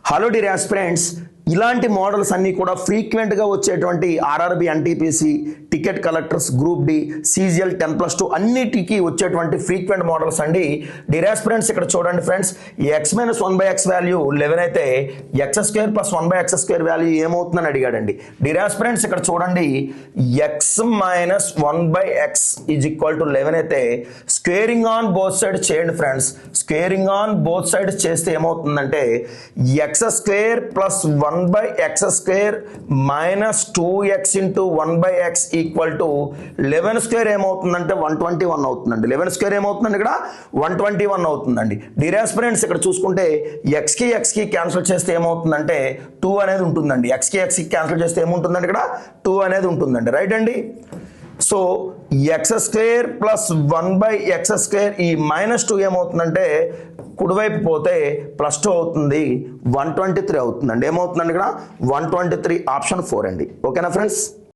Hello dear aspirants, ఇలాంటి models అన్నీ కూడా ఫ్రీక్వెంట్గా వచ్చేటువంటి RRB NTPC ticket collectors group D CGL 10+2 అన్నిటికీ వచ్చేటువంటి ఫ్రీక్వెంట్ మోడల్స్ అండి. డియర్ ఆస్పిరెంట్స్, ఇక్కడ చూడండి ఫ్రెండ్స్, x - 1/x వాల్యూ 11 అయితే x² + 1/x² వాల్యూ ఏమవుతుందని అడిగాడండి. డియర్ ఆస్పిరెంట్స్, ఇక్కడ చూడండి, x - 1/x = 11 అయితే స్క్వేరింగ్ ఆన్ బోత్ సైడ్ చేయండి friends. Squaring on both side చేస్తే ఏమవుతుందంటే x² + 1/x² - 2x × 1/x = 11² ఏమవుతుందంటే 121 అవుతుందండి. 11² ఏమవుతుందండి? ఇక్కడ 121 అవుతుందండి. డియర్ ఆస్పిరెంట్స్, ఇక్కడ చూసుకుంటే x కి క్యాన్సిల్ చేస్తే ఏమవుతుందంటే 2 అనేది ఉంటుందండి. x కి క్యాన్సిల్ చేస్తే ఏముంటుందండి? ఇక్కడ 2 అనేది ఉంటుందండి. రైట్ అండి. సో x² + 1/x² ఈ -2 ఏమవుతుందంటే కుడివైపు పోతే +2 అవుతుంది, 123 అవుతుందండి. ఏమవుతుందండి? ఇక్కడ 123, ఆప్షన్ 4 అండి. ఓకేనా ఫ్రెండ్స్?